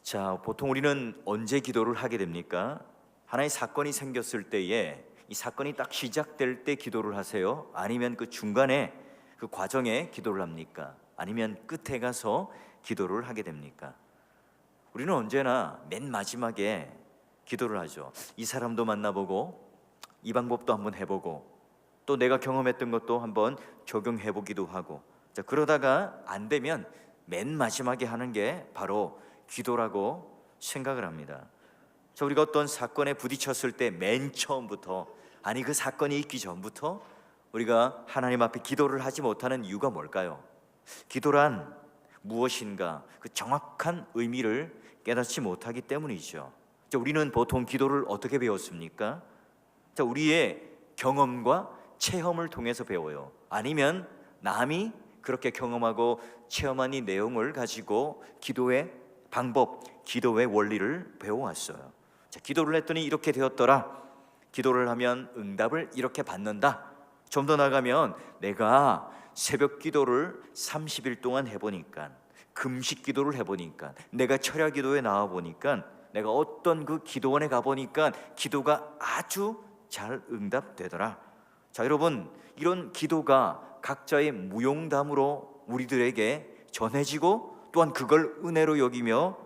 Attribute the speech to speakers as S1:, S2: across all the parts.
S1: 자, 보통 우리는 언제 기도를 하게 됩니까? 하나의 사건이 생겼을 때에 이 사건이 딱 시작될 때 기도를 하세요? 아니면 그 중간에 그 과정에 기도를 합니까? 아니면 끝에 가서 기도를 하게 됩니까? 우리는 언제나 맨 마지막에 기도를 하죠. 이 사람도 만나보고 이 방법도 한번 해보고 또 내가 경험했던 것도 한번 적용해보기도 하고, 자, 그러다가 안 되면 맨 마지막에 하는 게 바로 기도라고 생각을 합니다. 자, 우리가 어떤 사건에 부딪혔을 때 맨 처음부터, 아니 그 사건이 있기 전부터 우리가 하나님 앞에 기도를 하지 못하는 이유가 뭘까요? 기도란 무엇인가 그 정확한 의미를 깨닫지 못하기 때문이죠. 자, 우리는 보통 기도를 어떻게 배웠습니까? 자, 우리의 경험과 체험을 통해서 배워요. 아니면 남이 그렇게 경험하고 체험한 이 내용을 가지고 기도의 방법, 기도의 원리를 배워왔어요. 자, 기도를 했더니 이렇게 되었더라. 기도를 하면 응답을 이렇게 받는다. 좀 더 나가면 내가 새벽 기도를 30일 동안 해보니까, 금식 기도를 해보니까, 내가 철야 기도에 나와보니까, 내가 어떤 그 기도원에 가보니까 기도가 아주 잘 응답되더라. 자, 여러분, 이런 기도가 각자의 무용담으로 우리들에게 전해지고 또한 그걸 은혜로 여기며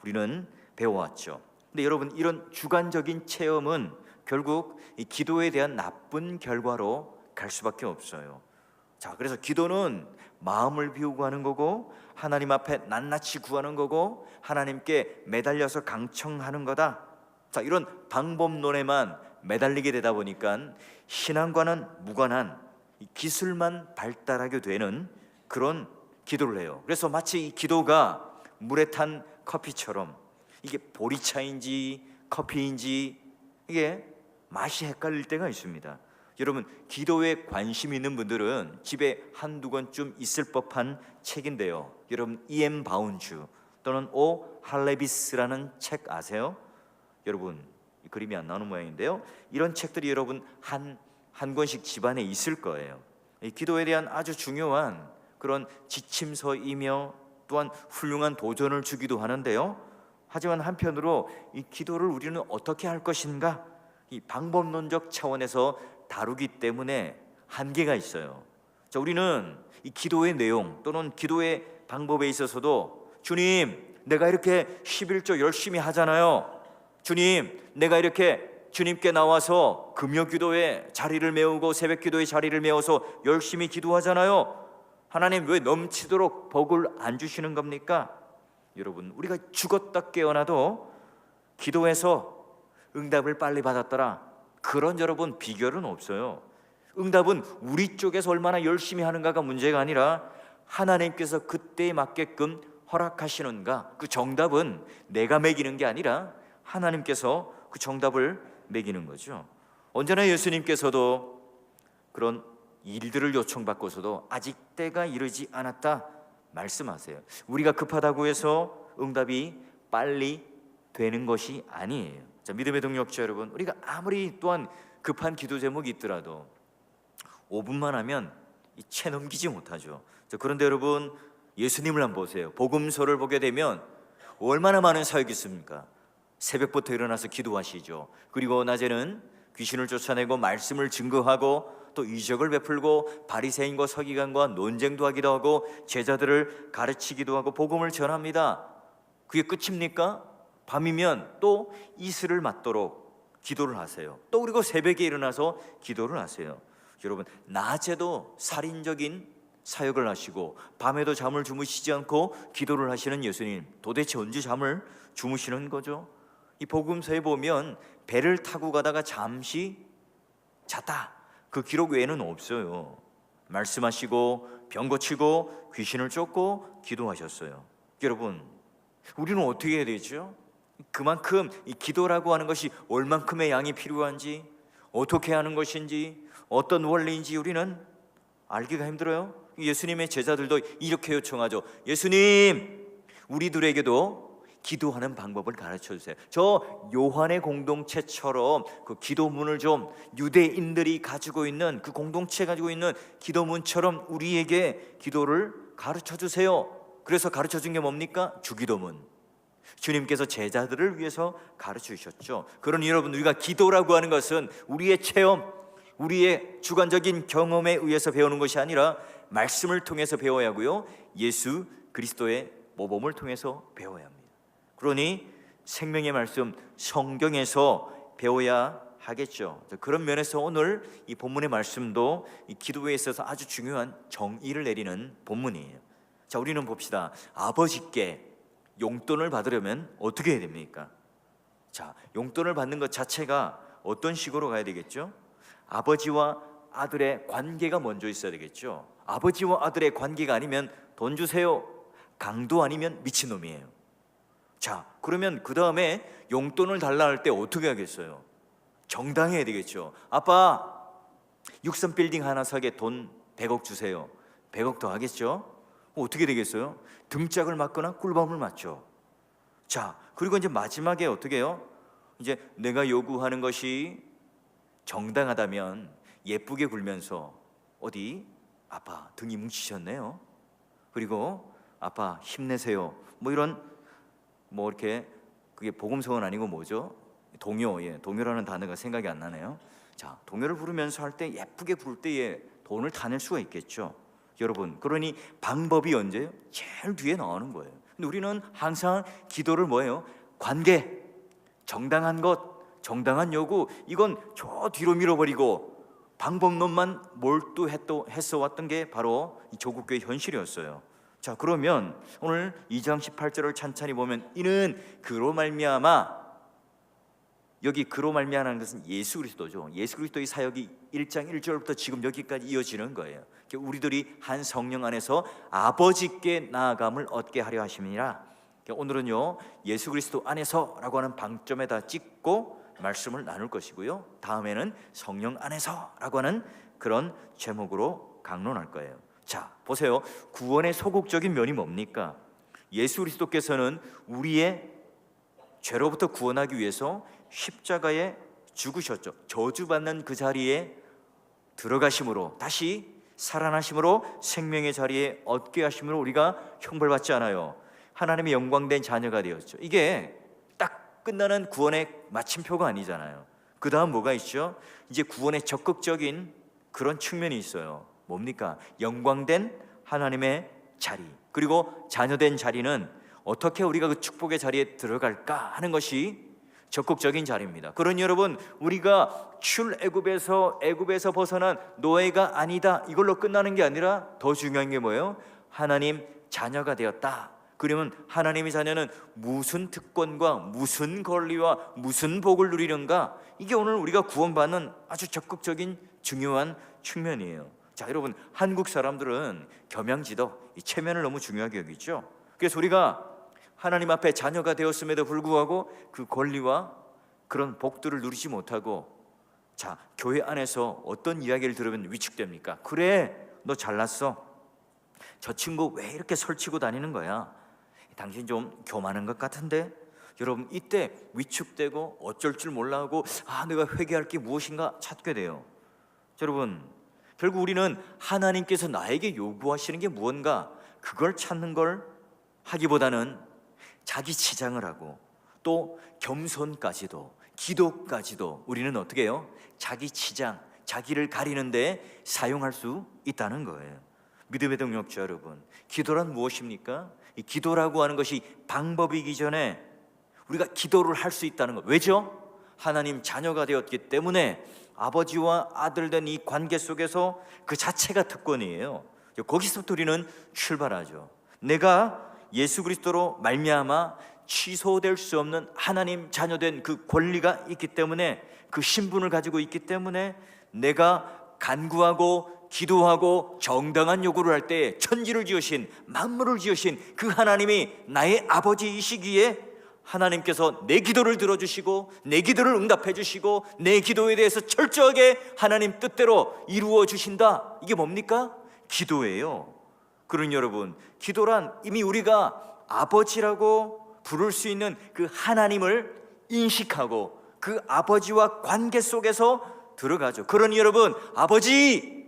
S1: 우리는 배워왔죠. 근데 여러분, 이런 주관적인 체험은 결국 이 기도에 대한 나쁜 결과로 갈 수밖에 없어요. 자, 그래서 기도는 마음을 비우고 하는 거고, 하나님 앞에 낱낱이 구하는 거고, 하나님께 매달려서 강청하는 거다. 자, 이런 방법론에만 매달리게 되다 보니까 신앙과는 무관한 기술만 발달하게 되는 그런 기도를 해요. 그래서 마치 이 기도가 물에 탄 커피처럼 이게 보리차인지 커피인지 이게 맛이 헷갈릴 때가 있습니다. 여러분, 기도에 관심 있는 분들은 집에 한두 권쯤 있을 법한 책인데요. 여러분, E.M. 바운주 또는 오 할레비스라는 책 아세요? 여러분, 이 그림이 안 나오는 모양인데요. 이런 책들이 여러분 한 권씩 집안에 있을 거예요. 이 기도에 대한 아주 중요한 그런 지침서이며 또한 훌륭한 도전을 주기도 하는데요. 하지만 한편으로 이 기도를 우리는 어떻게 할 것인가, 이 방법론적 차원에서 다루기 때문에 한계가 있어요. 자, 우리는 이 기도의 내용 또는 기도의 방법에 있어서도 주님, 내가 이렇게 11조 열심히 하잖아요. 주님, 내가 이렇게 주님께 나와서 금요 기도에 자리를 메우고 새벽 기도에 자리를 메워서 열심히 기도하잖아요. 하나님, 왜 넘치도록 복을 안 주시는 겁니까? 여러분, 우리가 죽었다 깨어나도 기도해서 응답을 빨리 받았더라, 그런 여러분 비결은 없어요. 응답은 우리 쪽에서 얼마나 열심히 하는가가 문제가 아니라 하나님께서 그때에 맞게끔 허락하시는가, 그 정답은 내가 매기는 게 아니라 하나님께서 그 정답을 매기는 거죠. 언제나 예수님께서도 그런 일들을 요청받고서도 아직 때가 이르지 않았다 말씀하세요. 우리가 급하다고 해서 응답이 빨리 되는 것이 아니에요. 자, 믿음의 동력자 여러분, 우리가 아무리 또한 급한 기도 제목이 있더라도 5분만 하면 채 넘기지 못하죠. 자, 그런데 여러분, 예수님을 한번 보세요. 복음서를 보게 되면 얼마나 많은 사역이 있습니까? 새벽부터 일어나서 기도하시죠. 그리고 낮에는 귀신을 쫓아내고 말씀을 증거하고 또 이적을 베풀고 바리새인과 서기관과 논쟁도 하기도 하고 제자들을 가르치기도 하고 복음을 전합니다. 그게 끝입니까? 밤이면 또 이슬을 맞도록 기도를 하세요. 또 그리고 새벽에 일어나서 기도를 하세요. 여러분, 낮에도 살인적인 사역을 하시고 밤에도 잠을 주무시지 않고 기도를 하시는 예수님, 도대체 언제 잠을 주무시는 거죠? 이 복음서에 보면 배를 타고 가다가 잠시 잤다, 그 기록 외에는 없어요. 말씀하시고 병 고치고 귀신을 쫓고 기도하셨어요. 여러분, 우리는 어떻게 해야 되죠? 그만큼 이 기도라고 하는 것이 얼만큼의 양이 필요한지, 어떻게 하는 것인지, 어떤 원리인지 우리는 알기가 힘들어요. 예수님의 제자들도 이렇게 요청하죠. 예수님, 우리들에게도 기도하는 방법을 가르쳐 주세요. 저 요한의 공동체처럼 그 기도문을 좀 유대인들이 가지고 있는 그 공동체 가지고 있는 기도문처럼 우리에게 기도를 가르쳐 주세요. 그래서 가르쳐 준 게 뭡니까? 주기도문. 주님께서 제자들을 위해서 가르쳐 주셨죠. 그러니 여러분, 우리가 기도라고 하는 것은 우리의 체험, 우리의 주관적인 경험에 의해서 배우는 것이 아니라 말씀을 통해서 배워야 하고요, 예수 그리스도의 모범을 통해서 배워야 합니다. 그러니 생명의 말씀, 성경에서 배워야 하겠죠. 그런 면에서 오늘 이 본문의 말씀도 이 기도에 있어서 아주 중요한 정의를 내리는 본문이에요. 자, 우리는 봅시다. 아버지께 용돈을 받으려면 어떻게 해야 됩니까? 자, 용돈을 받는 것 자체가 어떤 식으로 가야 되겠죠? 아버지와 아들의 관계가 먼저 있어야 되겠죠. 아버지와 아들의 관계가 아니면 돈 주세요, 강도 아니면 미친놈이에요. 자, 그러면 그 다음에 용돈을 달라 할 때 어떻게 하겠어요? 정당해야 되겠죠. 아빠, 6선 빌딩 하나 사게 돈 100억 주세요. 100억 더 하겠죠? 어떻게 되겠어요? 등짝을 맞거나 꿀밤을 맞죠. 자, 그리고 이제 마지막에 어떻게 해요? 이제 내가 요구하는 것이 정당하다면 예쁘게 굴면서 어디 아빠 등이 뭉치셨네요. 그리고 아빠 힘내세요. 뭐 이런 뭐 이렇게, 그게 복음성은 아니고 뭐죠? 동요, 동요라는 단어가 생각이 안 나네요. 자, 동요를 부르면서 할 때 예쁘게 부를 때에 돈을 타낼 수가 있겠죠. 여러분, 그러니 방법이 언제요? 제일 뒤에 나오는 거예요. 근데 우리는 항상 기도를 뭐예요? 관계, 정당한 것, 정당한 요구, 이건 저 뒤로 밀어버리고 방법론만 몰두했어 왔던 게 바로 이 조국교회 현실이었어요. 자, 그러면 오늘 2장 18절을 찬찬히 보면 이는 그로 말미암아, 여기 그로 말미암아는 것은 예수 그리스도죠. 예수 그리스도의 사역이 1장 1절부터 지금 여기까지 이어지는 거예요. 우리들이 한 성령 안에서 아버지께 나아감을 얻게 하려 하심이니라. 오늘은요, 예수 그리스도 안에서라고 하는 방점에다 찍고 말씀을 나눌 것이고요, 다음에는 성령 안에서라고 하는 그런 제목으로 강론할 거예요. 자, 보세요. 구원의 소극적인 면이 뭡니까? 예수 그리스도께서는 우리의 죄로부터 구원하기 위해서 십자가에 죽으셨죠. 저주받는 그 자리에 들어가심으로, 다시 살아나심으로, 생명의 자리에 얻게 하심으로 우리가 형벌받지 않아요. 하나님의 영광된 자녀가 되었죠. 이게 딱 끝나는 구원의 마침표가 아니잖아요. 그 다음 뭐가 있죠? 이제 구원의 적극적인 그런 측면이 있어요. 뭡니까? 영광된 하나님의 자리, 그리고 자녀된 자리는 어떻게 우리가 그 축복의 자리에 들어갈까 하는 것이 적극적인 자리입니다. 그러니 여러분, 우리가 출애굽에서 벗어난 노예가 아니다, 이걸로 끝나는 게 아니라 더 중요한 게 뭐예요? 하나님 자녀가 되었다. 그러면 하나님의 자녀는 무슨 특권과 무슨 권리와 무슨 복을 누리는가? 이게 오늘 우리가 구원받는 아주 적극적인 중요한 측면이에요. 자, 여러분, 한국 사람들은 겸양지덕, 이 체면을 너무 중요하게 여기죠. 그래서 우리가 하나님 앞에 자녀가 되었음에도 불구하고 그 권리와 그런 복들을 누리지 못하고, 자, 교회 안에서 어떤 이야기를 들으면 위축됩니까? 그래, 너 잘났어. 저 친구 왜 이렇게 설치고 다니는 거야? 당신 좀 교만한 것 같은데? 여러분, 이때 위축되고 어쩔 줄 몰라 하고, 내가 회개할 게 무엇인가 찾게 돼요. 여러분, 결국 우리는 하나님께서 나에게 요구하시는 게 무언가, 그걸 찾는 걸 하기보다는 자기 치장을 하고, 또 겸손까지도, 기도까지도 우리는 어떻게 해요? 자기 치장, 자기를 가리는데 사용할 수 있다는 거예요. 믿음의 동역자 여러분, 기도란 무엇입니까? 이 기도라고 하는 것이 방법이기 전에 우리가 기도를 할 수 있다는 것. 왜죠? 하나님 자녀가 되었기 때문에 아버지와 아들 된 이 관계 속에서 그 자체가 특권이에요. 거기서부터 우리는 출발하죠. 내가 예수 그리스도로 말미암아 취소될 수 없는 하나님 자녀된 그 권리가 있기 때문에, 그 신분을 가지고 있기 때문에 내가 간구하고 기도하고 정당한 요구를 할 때 천지를 지으신, 만물을 지으신 그 하나님이 나의 아버지이시기에 하나님께서 내 기도를 들어주시고 내 기도를 응답해 주시고 내 기도에 대해서 철저하게 하나님 뜻대로 이루어 주신다. 이게 뭡니까? 기도예요. 그러니 여러분, 기도란 이미 우리가 아버지라고 부를 수 있는 그 하나님을 인식하고 그 아버지와 관계 속에서 들어가죠. 그러니 여러분, 아버지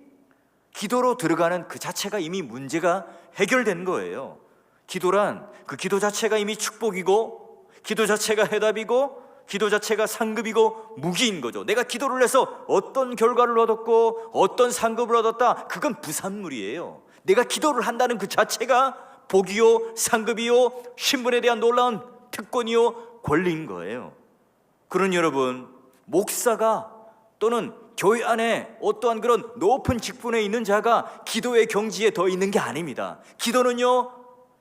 S1: 기도로 들어가는 그 자체가 이미 문제가 해결된 거예요. 기도란 그 기도 자체가 이미 축복이고 기도 자체가 해답이고 기도 자체가 상급이고 무기인 거죠. 내가 기도를 해서 어떤 결과를 얻었고 어떤 상급을 얻었다, 그건 부산물이에요. 내가 기도를 한다는 그 자체가 복이요, 상급이요, 신분에 대한 놀라운 특권이요, 권리인 거예요. 그런 여러분, 목사가 또는 교회 안에 어떠한 그런 높은 직분에 있는 자가 기도의 경지에 더 있는 게 아닙니다. 기도는요,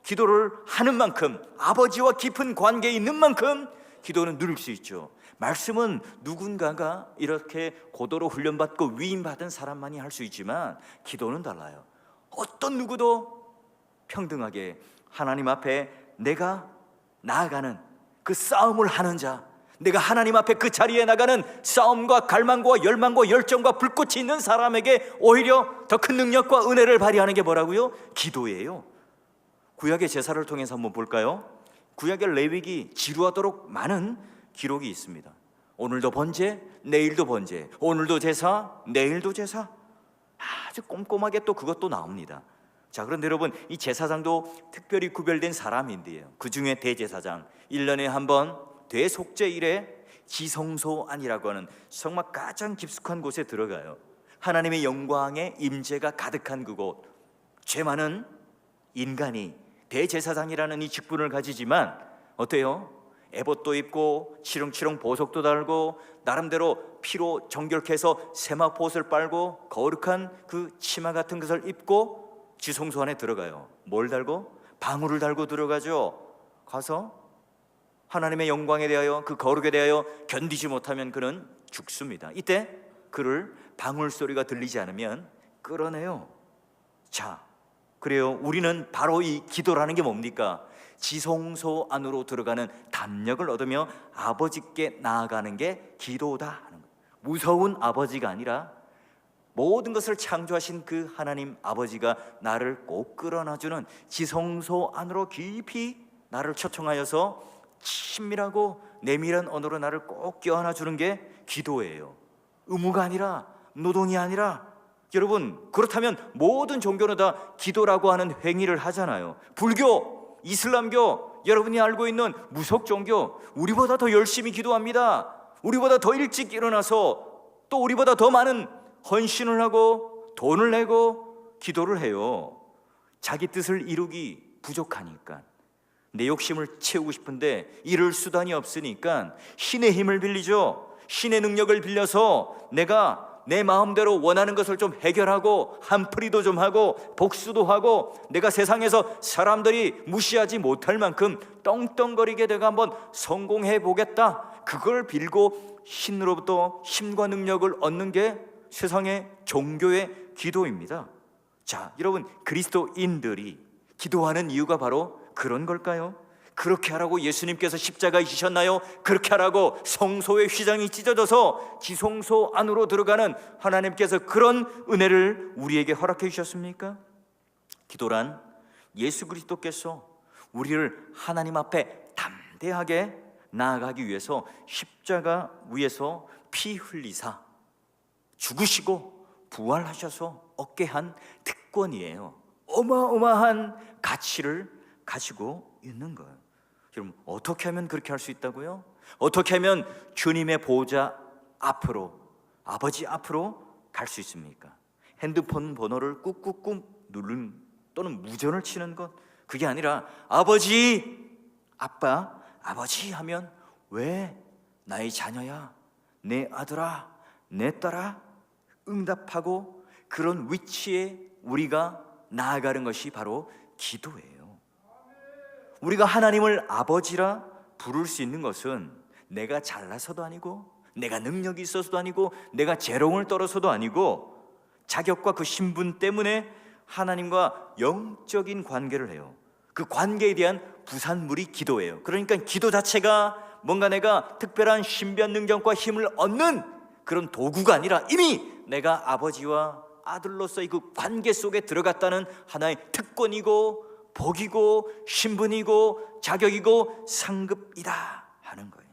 S1: 기도를 하는 만큼, 아버지와 깊은 관계에 있는 만큼 기도는 누릴 수 있죠. 말씀은 누군가가 이렇게 고도로 훈련받고 위임받은 사람만이 할 수 있지만 기도는 달라요. 어떤 누구도 평등하게 하나님 앞에 내가 나아가는 그 싸움을 하는 자, 내가 하나님 앞에 그 자리에 나가는 싸움과 갈망과 열망과 열정과 불꽃이 있는 사람에게 오히려 더 큰 능력과 은혜를 발휘하는 게 뭐라고요? 기도예요. 구약의 제사를 통해서 한번 볼까요? 구약의 레위기 지루하도록 많은 기록이 있습니다. 오늘도 번제, 내일도 번제, 오늘도 제사, 내일도 제사, 아주 꼼꼼하게 또 그것도 나옵니다. 자, 그런데 여러분, 이 제사장도 특별히 구별된 사람인데요, 그 중에 대제사장, 1년에 한 번 대속제일에 지성소안이라고 하는 정말 가장 깊숙한 곳에 들어가요. 하나님의 영광의 임재가 가득한 그곳, 죄 많은 인간이 대제사장이라는 이 직분을 가지지만 어때요? 에봇도 입고 치렁치렁 보석도 달고 나름대로 피로 정결케 해서 세마포옷을 빨고 거룩한 그 치마 같은 것을 입고 지성소 안에 들어가요. 뭘 달고? 방울을 달고 들어가죠. 가서 하나님의 영광에 대하여, 그 거룩에 대하여 견디지 못하면 그는 죽습니다. 이때 그를 방울 소리가 들리지 않으면 끌어내요. 자, 그래요. 우리는 바로 이 기도라는 게 뭡니까? 지성소 안으로 들어가는 담력을 얻으며 아버지께 나아가는 게 기도다 하는 거예요. 무서운 아버지가 아니라 모든 것을 창조하신 그 하나님 아버지가 나를 꼭 끌어놔주는 지성소 안으로 깊이 나를 초청하여서 친밀하고 내밀한 언어로 나를 꼭 껴안아주는 게 기도예요. 의무가 아니라, 노동이 아니라. 여러분, 그렇다면 모든 종교는 다 기도라고 하는 행위를 하잖아요. 불교, 이슬람교, 여러분이 알고 있는 무속 종교, 우리보다 더 열심히 기도합니다. 우리보다 더 일찍 일어나서 또 우리보다 더 많은 헌신을 하고 돈을 내고 기도를 해요. 자기 뜻을 이루기 부족하니까, 내 욕심을 채우고 싶은데 이룰 수단이 없으니까 신의 힘을 빌리죠. 신의 능력을 빌려서 내가 내 마음대로 원하는 것을 좀 해결하고 한풀이도 좀 하고 복수도 하고 내가 세상에서 사람들이 무시하지 못할 만큼 떵떵거리게 내가 한번 성공해 보겠다, 그걸 빌고 신으로부터 힘과 능력을 얻는 게 세상의 종교의 기도입니다. 자, 여러분, 그리스도인들이 기도하는 이유가 바로 그런 걸까요? 그렇게 하라고 예수님께서 십자가에 지셨나요? 그렇게 하라고 성소의 휘장이 찢어져서 지성소 안으로 들어가는 하나님께서 그런 은혜를 우리에게 허락해 주셨습니까? 기도란 예수 그리스도께서 우리를 하나님 앞에 담대하게 나아가기 위해서 십자가 위에서 피 흘리사 죽으시고 부활하셔서 얻게 한 특권이에요. 어마어마한 가치를 가지고 있는 거예요. 여러분, 어떻게 하면 그렇게 할 수 있다고요? 어떻게 하면 주님의 보좌 앞으로, 아버지 앞으로 갈 수 있습니까? 핸드폰 번호를 꾹꾹꾹 누르는 또는 무전을 치는 것, 그게 아니라 아버지, 아빠, 아버지 하면 왜 나의 자녀야, 내 아들아, 내 딸아 응답하고 그런 위치에 우리가 나아가는 것이 바로 기도예요. 우리가 하나님을 아버지라 부를 수 있는 것은 내가 잘나서도 아니고 내가 능력이 있어서도 아니고 내가 재롱을 떨어서도 아니고 자격과 그 신분 때문에 하나님과 영적인 관계를 해요. 그 관계에 대한 부산물이 기도예요. 그러니까 기도 자체가 뭔가 내가 특별한 신비한 능력과 힘을 얻는 그런 도구가 아니라 이미 내가 아버지와 아들로서의 그 관계 속에 들어갔다는 하나의 특권이고 복이고 신분이고 자격이고 상급이다 하는 거예요.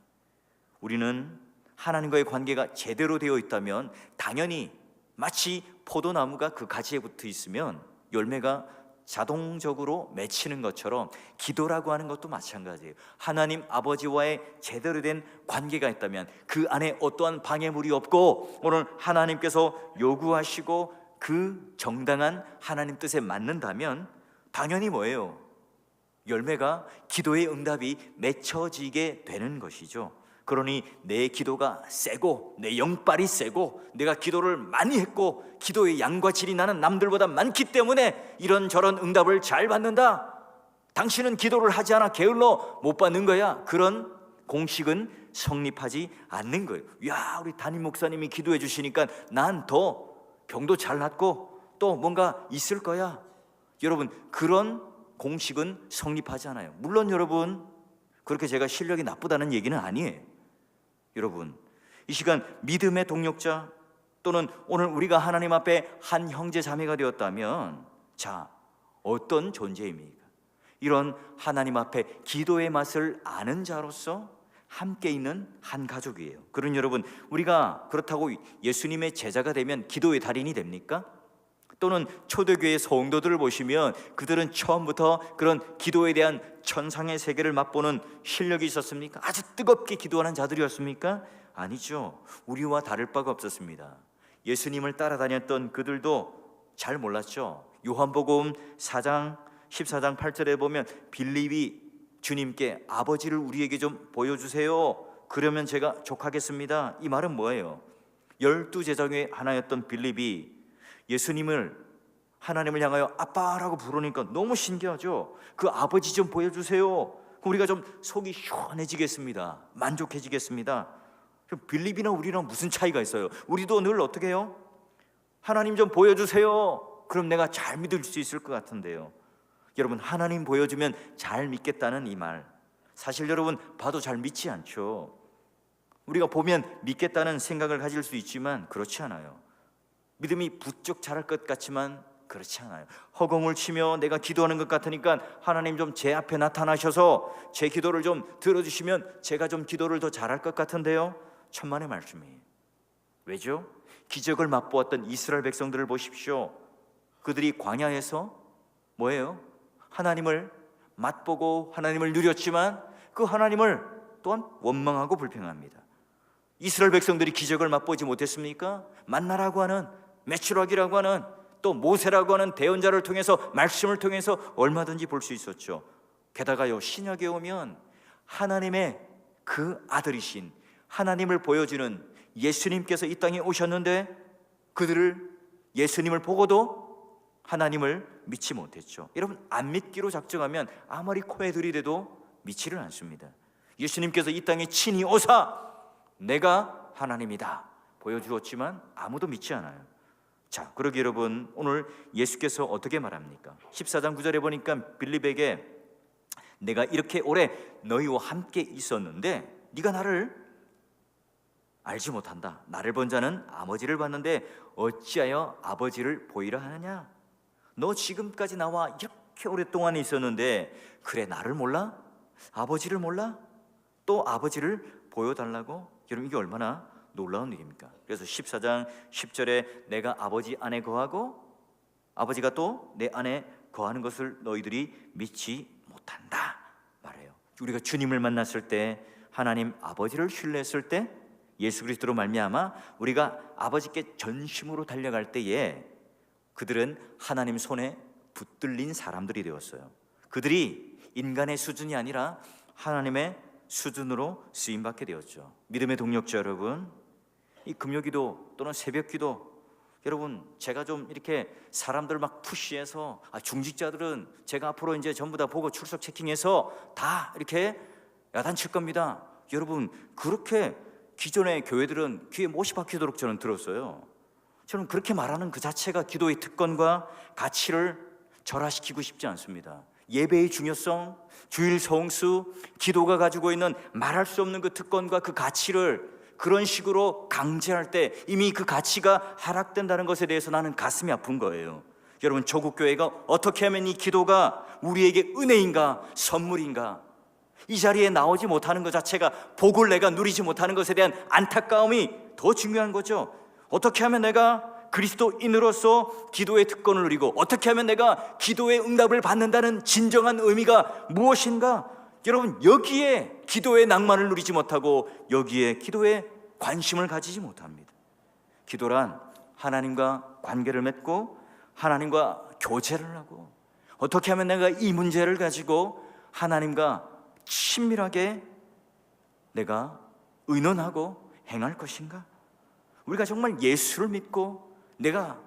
S1: 우리는 하나님과의 관계가 제대로 되어 있다면 당연히 마치 포도나무가 그 가지에 붙어 있으면 열매가 자동적으로 맺히는 것처럼 기도라고 하는 것도 마찬가지예요. 하나님 아버지와의 제대로 된 관계가 있다면 그 안에 어떠한 방해물이 없고 오늘 하나님께서 요구하시고 그 정당한 하나님 뜻에 맞는다면 당연히 뭐예요? 열매가, 기도의 응답이 맺혀지게 되는 것이죠. 그러니 내 기도가 세고 내 영빨이 세고 내가 기도를 많이 했고 기도의 양과 질이 나는 남들보다 많기 때문에 이런저런 응답을 잘 받는다. 당신은 기도를 하지 않아 게을러 못 받는 거야. 그런 공식은 성립하지 않는 거예요. 야, 우리 담임 목사님이 기도해 주시니까 난 더 병도 잘 낫고 또 뭔가 있을 거야. 여러분, 그런 공식은 성립하지 않아요. 물론 여러분, 그렇게 제가 실력이 나쁘다는 얘기는 아니에요. 여러분, 이 시간 믿음의 동력자 또는 오늘 우리가 하나님 앞에 한 형제 자매가 되었다면 자, 어떤 존재입니까? 이런 하나님 앞에 기도의 맛을 아는 자로서 함께 있는 한 가족이에요. 그런 여러분, 우리가 그렇다고 예수님의 제자가 되면 기도의 달인이 됩니까? 또는 초대교회 성도들을 보시면 그들은 처음부터 그런 기도에 대한 천상의 세계를 맛보는 실력이 있었습니까? 아주 뜨겁게 기도하는 자들이었습니까? 아니죠. 우리와 다를 바가 없었습니다. 예수님을 따라다녔던 그들도 잘 몰랐죠. 요한복음 4장 14장 8절에 보면 빌립이 주님께 아버지를 우리에게 좀 보여주세요. 그러면 제가 족하겠습니다. 이 말은 뭐예요? 12제자 중에 하나였던 빌립이 예수님을, 하나님을 향하여 아빠라고 부르니까 너무 신기하죠. 그 아버지 좀 보여주세요. 그럼 우리가 좀 속이 시원해지겠습니다. 만족해지겠습니다. 그럼 빌립이나 우리랑 무슨 차이가 있어요? 우리도 늘 어떻게 해요? 하나님 좀 보여주세요. 그럼 내가 잘 믿을 수 있을 것 같은데요. 여러분, 하나님 보여주면 잘 믿겠다는 이 말, 사실 여러분 봐도 잘 믿지 않죠. 우리가 보면 믿겠다는 생각을 가질 수 있지만 그렇지 않아요. 믿음이 부쩍 자랄 것 같지만 그렇지 않아요. 허공을 치며 내가 기도하는 것 같으니까 하나님 좀 제 앞에 나타나셔서 제 기도를 좀 들어주시면 제가 좀 기도를 더 잘할 것 같은데요. 천만의 말씀이에요. 왜죠? 기적을 맛보았던 이스라엘 백성들을 보십시오. 그들이 광야에서 뭐예요? 하나님을 맛보고 하나님을 누렸지만 그 하나님을 또한 원망하고 불평합니다. 이스라엘 백성들이 기적을 맛보지 못했습니까? 만나라고 하는, 메추라기라고 하는, 또 모세라고 하는 대언자를 통해서, 말씀을 통해서 얼마든지 볼 수 있었죠. 게다가요, 신약에 오면 하나님의 그 아들이신 하나님을 보여주는 예수님께서 이 땅에 오셨는데 그들을, 예수님을 보고도 하나님을 믿지 못했죠. 여러분, 안 믿기로 작정하면 아무리 코에 들이대도 믿지를 않습니다. 예수님께서 이 땅에 친히 오사 내가 하나님이다 보여주었지만 아무도 믿지 않아요. 자, 그러기 여러분, 오늘 예수께서 어떻게 말합니까? 14장 9절에 보니까 빌립에게 내가 이렇게 오래 너희와 함께 있었는데 네가 나를 알지 못한다. 나를 본 자는 아버지를 봤는데 어찌하여 아버지를 보이라 하느냐? 너 지금까지 나와 이렇게 오랫동안 있었는데 그래, 나를 몰라? 아버지를 몰라? 또 아버지를 보여달라고? 여러분, 이게 얼마나 놀라운 일입니까? 그래서 14장 10절에 내가 아버지 안에 거하고 아버지가 또 내 안에 거하는 것을 너희들이 믿지 못한다 말해요. 우리가 주님을 만났을 때, 하나님 아버지를 신뢰했을 때, 예수 그리스도로 말미암아 우리가 아버지께 전심으로 달려갈 때에 그들은 하나님 손에 붙들린 사람들이 되었어요. 그들이 인간의 수준이 아니라 하나님의 수준으로 쓰임받게 되었죠. 믿음의 동력자 여러분, 이 금요기도 또는 새벽기도, 여러분 제가 좀 이렇게 사람들 막 푸시해서 중직자들은 제가 앞으로 이제 전부 다 보고 출석 체킹해서 다 이렇게 야단칠 겁니다. 여러분, 그렇게 기존의 교회들은 귀에 못이 박히도록 저는 들었어요. 저는 그렇게 말하는 그 자체가 기도의 특권과 가치를 절하시키고 싶지 않습니다. 예배의 중요성, 주일 성수, 기도가 가지고 있는 말할 수 없는 그 특권과 그 가치를 그런 식으로 강제할 때 이미 그 가치가 하락된다는 것에 대해서 나는 가슴이 아픈 거예요. 여러분, 조국교회가 어떻게 하면 이 기도가 우리에게 은혜인가 선물인가, 이 자리에 나오지 못하는 것 자체가, 복을 내가 누리지 못하는 것에 대한 안타까움이 더 중요한 거죠. 어떻게 하면 내가 그리스도인으로서 기도의 특권을 누리고 어떻게 하면 내가 기도의 응답을 받는다는 진정한 의미가 무엇인가? 여러분, 여기에 기도의 낭만을 누리지 못하고 여기에 기도에 관심을 가지지 못합니다. 기도란 하나님과 관계를 맺고 하나님과 교제를 하고 어떻게 하면 내가 이 문제를 가지고 하나님과 친밀하게 내가 의논하고 행할 것인가? 우리가 정말 예수를 믿고 내가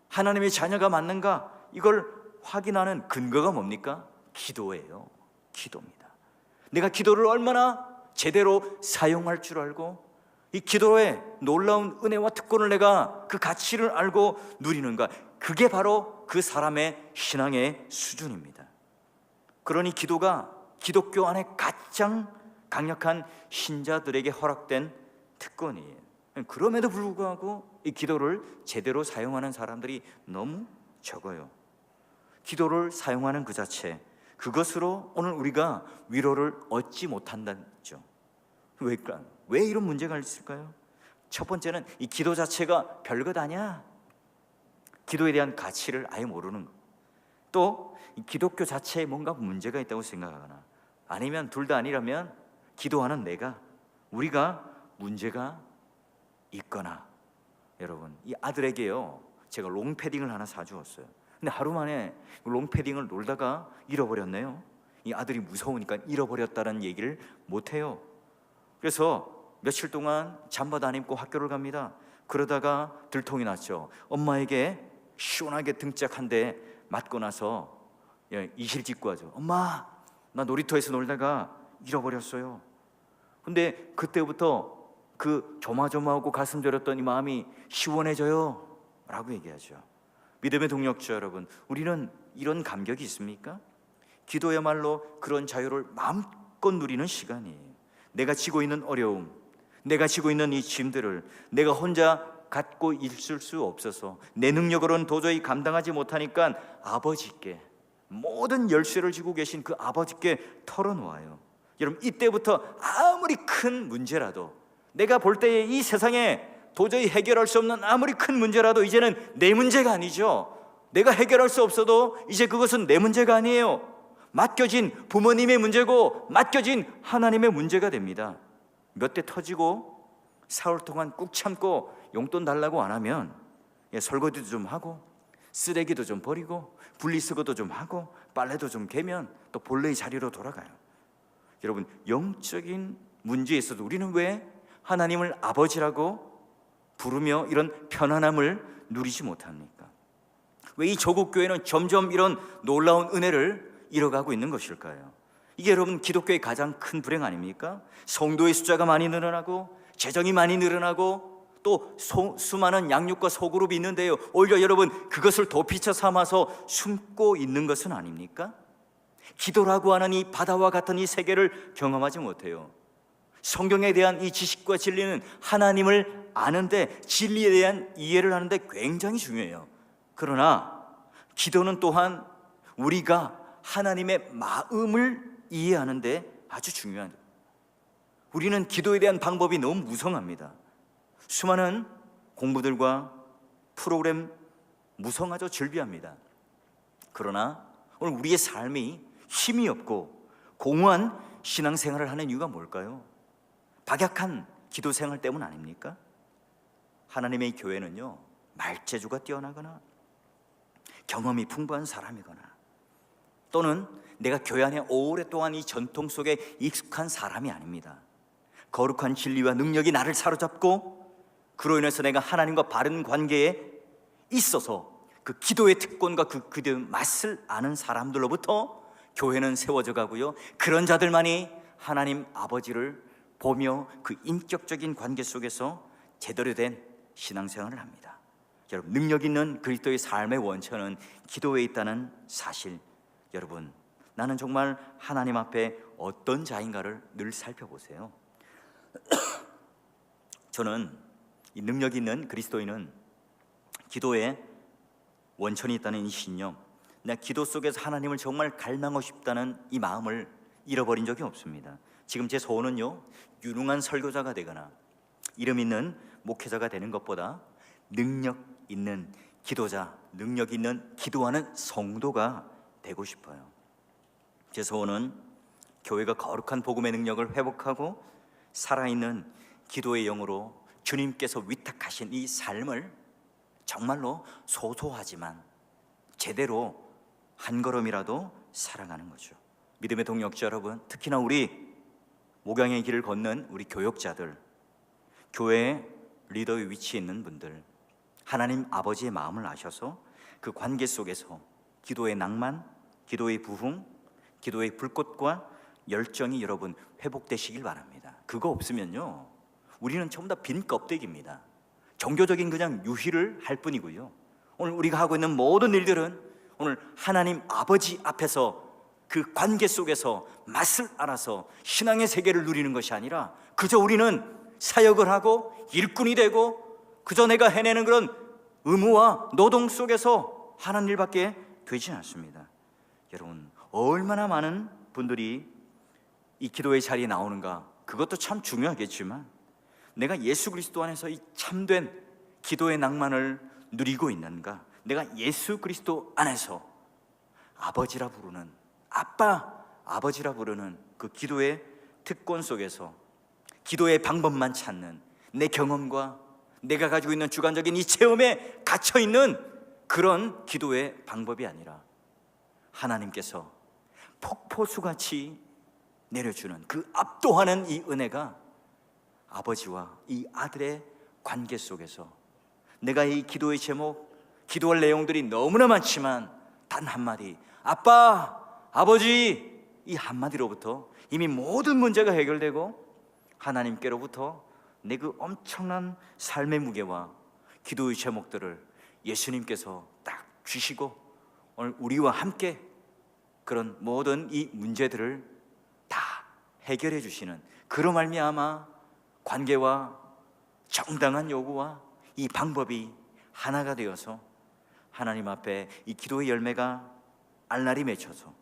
S1: 하나님의 자녀가 맞는가? 이걸 확인하는 근거가 뭡니까? 기도예요. 기도입니다. 내가 기도를 얼마나 제대로 사용할 줄 알고 이 기도의 놀라운 은혜와 특권을 내가 그 가치를 알고 누리는가? 그게 바로 그 사람의 신앙의 수준입니다. 그러니 기도가 기독교 안에 가장 강력한 신자들에게 허락된 특권이에요. 그럼에도 불구하고 이 기도를 제대로 사용하는 사람들이 너무 적어요. 기도를 사용하는 그 자체, 그것으로 오늘 우리가 위로를 얻지 못한다죠. 왜일까? 왜 이런 문제가 있을까요? 첫 번째는 이 기도 자체가 별것 아니야. 기도에 대한 가치를 아예 모르는 거. 또 이 기독교 자체에 뭔가 문제가 있다고 생각하거나 아니면 둘 다 아니라면 기도하는 우리가 문제가 있거나. 여러분, 이 아들에게요 제가 롱패딩을 하나 사주었어요. 근데 하루 만에 롱패딩을 놀다가 잃어버렸네요. 이 아들이 무서우니까 잃어버렸다는 얘기를 못해요. 그래서 며칠 동안 잠바도 안 입고 학교를 갑니다. 그러다가 들통이 났죠. 엄마에게 시원하게 등짝 한 대 맞고 나서 이실직고 하죠. 엄마, 나 놀이터에서 놀다가 잃어버렸어요. 근데 그때부터 그 조마조마하고 가슴 저렸던 이 마음이 시원해져요 라고 얘기하죠. 믿음의 동력자 여러분, 우리는 이런 감격이 있습니까? 기도야말로 그런 자유를 마음껏 누리는 시간이에요. 내가 지고 있는 어려움, 내가 지고 있는 이 짐들을 내가 혼자 갖고 있을 수 없어서 내 능력으로는 도저히 감당하지 못하니까 아버지께, 모든 열쇠를 쥐고 계신 그 아버지께 털어놓아요. 여러분, 이때부터 아무리 큰 문제라도, 내가 볼 때에 이 세상에 도저히 해결할 수 없는 아무리 큰 문제라도 이제는 내 문제가 아니죠. 내가 해결할 수 없어도 이제 그것은 내 문제가 아니에요. 맡겨진 부모님의 문제고 맡겨진 하나님의 문제가 됩니다. 몇 대 터지고 사흘 동안 꾹 참고 용돈 달라고 안 하면 설거지도 좀 하고 쓰레기도 좀 버리고 분리수거도 좀 하고 빨래도 좀 개면 또 본래의 자리로 돌아가요. 여러분, 영적인 문제에 있어도 우리는 왜 하나님을 아버지라고 부르며 이런 편안함을 누리지 못합니까? 왜 이 조국 교회는 점점 이런 놀라운 은혜를 잃어가고 있는 것일까요? 이게 여러분 기독교의 가장 큰 불행 아닙니까? 성도의 숫자가 많이 늘어나고 재정이 많이 늘어나고 또 수많은 양육과 소그룹이 있는데요, 오히려 여러분 그것을 도피처 삼아서 숨고 있는 것은 아닙니까? 기도라고 하는 이 바다와 같은 이 세계를 경험하지 못해요. 성경에 대한 이 지식과 진리는 하나님을 아는데, 진리에 대한 이해를 하는데 굉장히 중요해요. 그러나 기도는 또한 우리가 하나님의 마음을 이해하는데 아주 중요한, 우리는 기도에 대한 방법이 너무 무성합니다. 수많은 공부들과 프로그램 무성하죠. 즐비합니다. 그러나 오늘 우리의 삶이 힘이 없고 공허한 신앙생활을 하는 이유가 뭘까요? 박약한 기도 생활 때문 아닙니까? 하나님의 교회는요, 말재주가 뛰어나거나 경험이 풍부한 사람이거나 또는 내가 교회 안에 오랫동안 이 전통 속에 익숙한 사람이 아닙니다. 거룩한 진리와 능력이 나를 사로잡고 그로 인해서 내가 하나님과 바른 관계에 있어서 그 기도의 특권과 그 기도의 맛을 아는 사람들로부터 교회는 세워져 가고요, 그런 자들만이 하나님 아버지를 보며 그 인격적인 관계 속에서 제대로 된 신앙생활을 합니다. 여러분, 능력 있는 그리스도의 삶의 원천은 기도에 있다는 사실, 여러분, 나는 정말 하나님 앞에 어떤 자인가를 늘 살펴보세요. 저는 이 능력 있는 그리스도인은 기도에 원천이 있다는 이 신념, 내가 기도 속에서 하나님을 정말 갈망하고 싶다는 이 마음을 잃어버린 적이 없습니다. 지금 제 소원은요, 유능한 설교자가 되거나 이름 있는 목회자가 되는 것보다 능력 있는 기도자, 능력 있는 기도하는 성도가 되고 싶어요. 제 소원은 교회가 거룩한 복음의 능력을 회복하고 살아있는 기도의 영으로 주님께서 위탁하신 이 삶을 정말로 소소하지만 제대로 한 걸음이라도 살아가는 거죠. 믿음의 동역자 여러분, 특히나 우리 목양의 길을 걷는 우리 교역자들, 교회의 리더의 위치에 있는 분들, 하나님 아버지의 마음을 아셔서 그 관계 속에서 기도의 낭만, 기도의 부흥, 기도의 불꽃과 열정이 여러분 회복되시길 바랍니다. 그거 없으면요, 우리는 전부 다 빈 껍데기입니다. 종교적인 그냥 유희를 할 뿐이고요, 오늘 우리가 하고 있는 모든 일들은 오늘 하나님 아버지 앞에서 그 관계 속에서 맛을 알아서 신앙의 세계를 누리는 것이 아니라 그저 우리는 사역을 하고 일꾼이 되고 그저 내가 해내는 그런 의무와 노동 속에서 하는 일밖에 되지 않습니다. 여러분, 얼마나 많은 분들이 이 기도의 자리에 나오는가, 그것도 참 중요하겠지만 내가 예수 그리스도 안에서 이 참된 기도의 낭만을 누리고 있는가, 내가 예수 그리스도 안에서 아버지라 부르는, 아빠, 아버지라 부르는 그 기도의 특권 속에서 기도의 방법만 찾는 내 경험과 내가 가지고 있는 주관적인 이 체험에 갇혀있는 그런 기도의 방법이 아니라 하나님께서 폭포수같이 내려주는 그 압도하는 이 은혜가 아버지와 이 아들의 관계 속에서 내가 이 기도의 제목, 기도할 내용들이 너무나 많지만 단 한마디, 아빠, 아버지, 이 한마디로부터 이미 모든 문제가 해결되고 하나님께로부터 내 그 엄청난 삶의 무게와 기도의 제목들을 예수님께서 딱 주시고 오늘 우리와 함께 그런 모든 이 문제들을 다 해결해 주시는, 그로 말미암아 관계와 정당한 요구와 이 방법이 하나가 되어서 하나님 앞에 이 기도의 열매가 알날이 맺혀서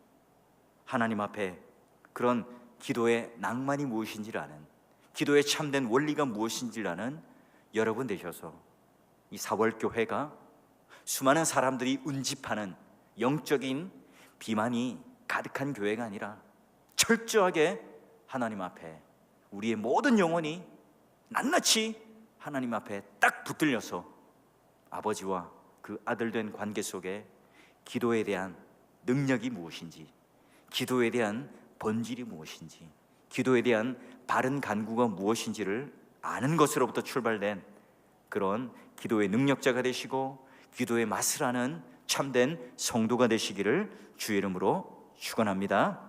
S1: 하나님 앞에 그런 기도의 낭만이 무엇인지를 아는, 기도의 참된 원리가 무엇인지를 아는 여러분 되셔서 이 사월교회가 수많은 사람들이 운집하는 영적인 비만이 가득한 교회가 아니라 철저하게 하나님 앞에 우리의 모든 영혼이 낱낱이 하나님 앞에 딱 붙들려서 아버지와 그 아들 된 관계 속에 기도에 대한 능력이 무엇인지, 기도에 대한 본질이 무엇인지, 기도에 대한 바른 간구가 무엇인지를 아는 것으로부터 출발된 그런 기도의 능력자가 되시고 기도의 맛을 아는 참된 성도가 되시기를 주의 이름으로 축원합니다.